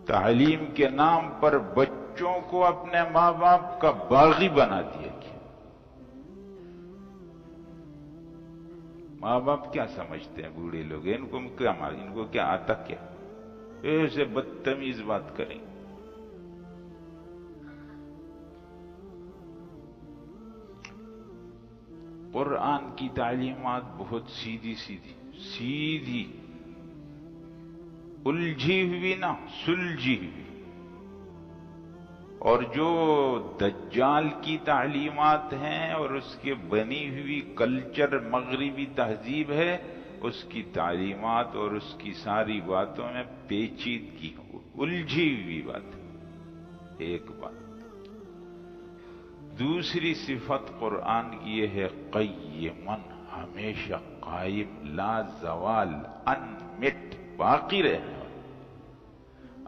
تعلیم کے نام پر بچوں کو اپنے ماں باپ کا باغی بنا دیا گیا۔ ماں باپ کیا سمجھتے ہیں بوڑھے لوگ؟ ان کو کیا آتا کیا؟ ایسے بدتمیز بات کریں۔ قرآن کی تعلیمات بہت سیدھی الجھی ہوئی نہ سلجھی ہوئی۔ اور جو دجال کی تعلیمات ہیں اور اس کے بنی ہوئی کلچر مغربی تہذیب ہے، اس کی تعلیمات اور اس کی ساری باتوں میں پیچیدگی الجھی ہوئی بات ہے۔ ایک بات۔ دوسری صفت قرآن کی یہ ہے قیمن، ہمیشہ قائم، لا زوال، انمٹ، باقی رہنے والا۔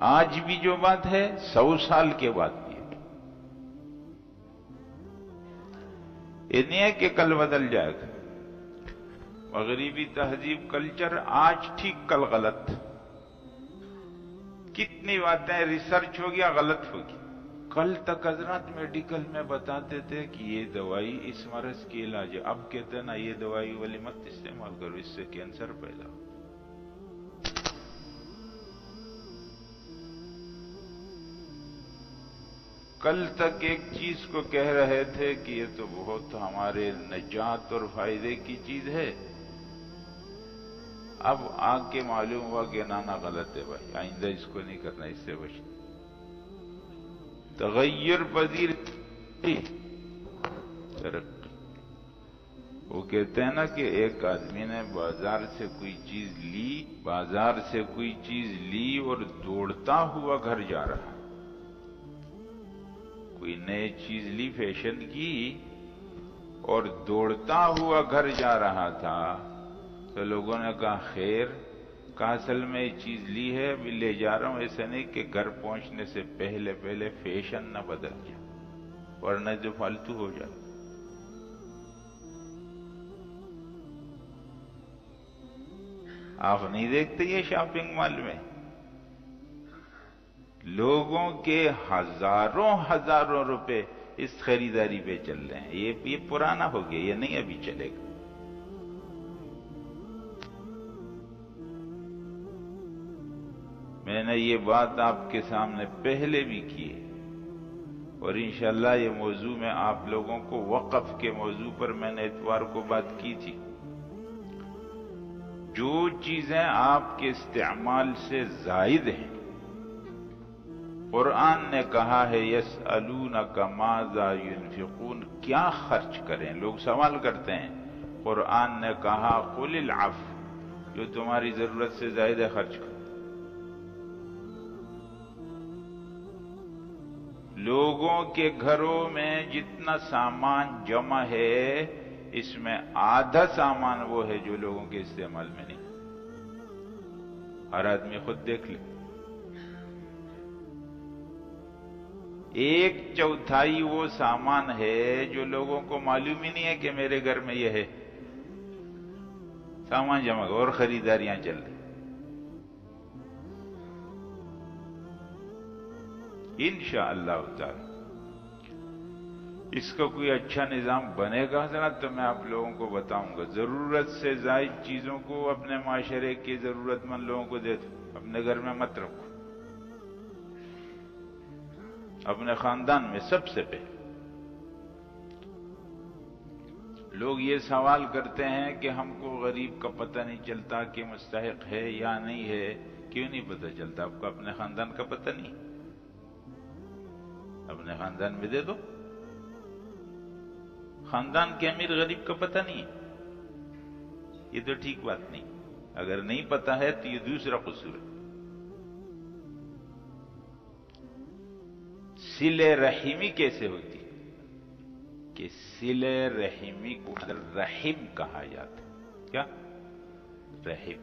آج بھی جو بات ہے 100 سال کے بعد بھی ہے۔ یہ نہیں ہے کہ کل بدل جائے گا۔ مغربی تہذیب کلچر آج ٹھیک کل غلط۔ کتنی باتیں ریسرچ ہو گیا غلط ہوگی۔ کل تک حضرات میڈیکل میں بتاتے تھے کہ یہ دوائی اس مرض کی علاج ہے، اب کہتے ہیں نا یہ دوائی والی مت استعمال کرو، اس سے کینسر پیدا ہو۔ کل تک ایک چیز کو کہہ رہے تھے کہ یہ تو بہت ہمارے نجات اور فائدے کی چیز ہے، اب آ کے معلوم ہوا کہ نانا غلط ہے بھائی، آئندہ اس کو نہیں کرنا، اس سے بچنا۔ تغیر پذیر ترقی۔ وہ کہتے ہیں نا کہ ایک آدمی نے بازار سے کوئی چیز لی اور دوڑتا ہوا گھر جا رہا، کوئی نئی چیز لی فیشن کی اور دوڑتا ہوا گھر جا رہا تھا، تو لوگوں نے کہا خیر، کہا اصل میں یہ چیز لی ہے ابھی لے جا رہا ہوں، ایسا نہیں کہ گھر پہنچنے سے پہلے فیشن نہ بدل جائے ورنہ جو فالتو ہو جائے۔ آپ نہیں دیکھتے یہ شاپنگ مال میں لوگوں کے ہزاروں روپے اس خریداری پہ چل رہے ہیں؟ یہ پرانا ہو گیا، یہ نہیں ابھی چلے گا۔ میں نے یہ بات آپ کے سامنے پہلے بھی کی ہے، اور انشاءاللہ یہ موضوع میں آپ لوگوں کو وقف کے موضوع پر میں نے اتوار کو بات کی تھی۔ جو چیزیں آپ کے استعمال سے زائد ہیں، قرآن نے کہا ہے یسألونک ماذا ينفقون، کیا خرچ کریں؟ لوگ سوال کرتے ہیں، قرآن نے کہا قل العفو، جو تمہاری ضرورت سے زائد ہے خرچ کرو۔ لوگوں کے گھروں میں جتنا سامان جمع ہے، اس میں آدھا سامان وہ ہے جو لوگوں کے استعمال میں نہیں۔ ہر آدمی خود دیکھ لے، 1/4 وہ سامان ہے جو لوگوں کو معلوم ہی نہیں ہے کہ میرے گھر میں یہ ہے، سامان جمع اور خریداریاں چل رہی۔ انشاءاللہ تعالی اس کا کوئی اچھا نظام بنے گا حضرات تو میں آپ لوگوں کو بتاؤں گا۔ ضرورت سے زائد چیزوں کو اپنے معاشرے کے ضرورت مند لوگوں کو دے دو، اپنے گھر میں مت رکھو، اپنے خاندان میں سب سے پہلے۔ لوگ یہ سوال کرتے ہیں کہ ہم کو غریب کا پتہ نہیں چلتا کہ مستحق ہے یا نہیں ہے۔ کیوں نہیں پتہ چلتا؟ آپ کو اپنے خاندان کا پتہ نہیں؟ اپنے خاندان میں دے دو۔ خاندان کے امیر غریب کا پتہ نہیں ہے، یہ تو ٹھیک بات نہیں۔ اگر نہیں پتہ ہے تو یہ دوسرا قصور ہے۔ صلہ رحمی کیسے ہوتی ہے؟ کہ صلہ رحمی کو رحم کہا جاتا ہے۔ کیا؟ رحم۔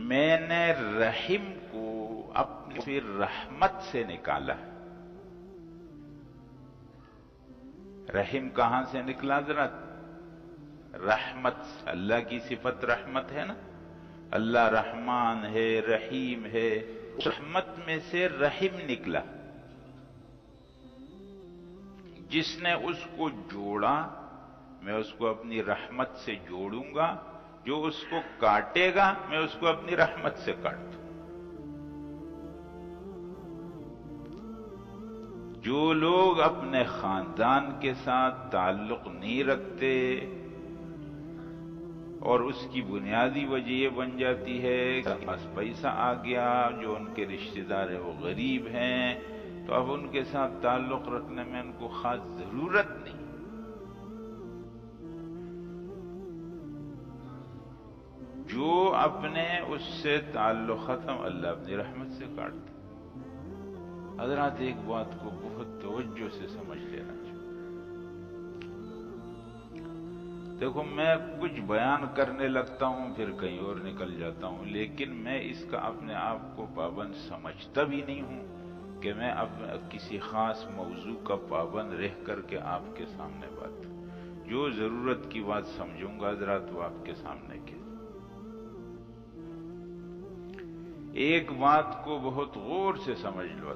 میں نے رحم کو اپنی پھر رحمت سے نکالا۔ رحم کہاں سے نکلا حضرت؟ رحمت، اللہ کی صفت رحمت ہے نا، اللہ رحمان ہے، رحیم ہے، رحمت میں سے رحم نکلا۔ جس نے اس کو جوڑا میں اس کو اپنی رحمت سے جوڑوں گا، جو اس کو کاٹے گا میں اس کو اپنی رحمت سے کاٹ دوں۔ جو لوگ اپنے خاندان کے ساتھ تعلق نہیں رکھتے اور اس کی بنیادی وجہ یہ بن جاتی ہے کہ پاس پیسہ آ گیا، جو ان کے رشتہ دار ہیں وہ غریب ہیں، تو اب ان کے ساتھ تعلق رکھنے میں ان کو خاص ضرورت نہیں۔ جو اپنے اس سے تعلق ختم، اللہ اپنی رحمت سے کاٹ دے۔ حضرات ایک بات کو بہت توجہ سے سمجھ لینا چاہیے۔ دیکھو میں کچھ بیان کرنے لگتا ہوں پھر کہیں اور نکل جاتا ہوں، لیکن میں اس کا اپنے آپ کو پابند سمجھتا بھی نہیں ہوں کہ میں اب کسی خاص موضوع کا پابند رہ کر کے آپ کے سامنے بات کروں۔ جو ضرورت کی بات سمجھوں گا حضرات وہ آپ کے سامنے کی۔ ایک بات کو بہت غور سے سمجھ لو۔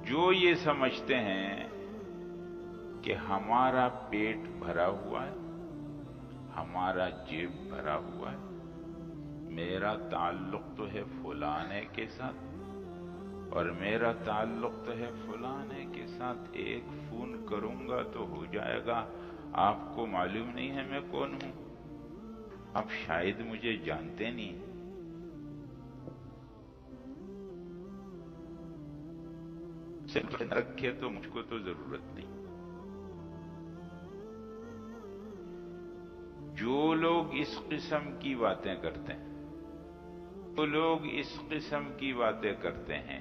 جو یہ سمجھتے ہیں کہ ہمارا پیٹ بھرا ہوا ہے، ہمارا جیب بھرا ہوا ہے، میرا تعلق تو ہے فلانے کے ساتھ اور میرا تعلق تو ہے فلانے کے ساتھ، ایک فون کروں گا تو ہو جائے گا۔ آپ کو معلوم نہیں ہے میں کون ہوں، آپ شاید مجھے جانتے نہیں۔ رکھے تو مجھ کو تو ضرورت نہیں۔ جو لوگ اس قسم کی باتیں کرتے ہیں، جو لوگ اس قسم کی باتیں کرتے ہیں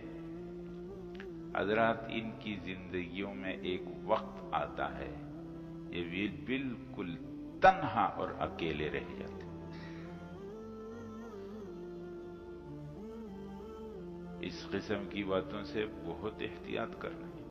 حضرات، ان کی زندگیوں میں ایک وقت آتا ہے یہ بالکل تنہا اور اکیلے رہ جاتے ہیں۔ اس قسم کی باتوں سے بہت احتیاط کرنا۔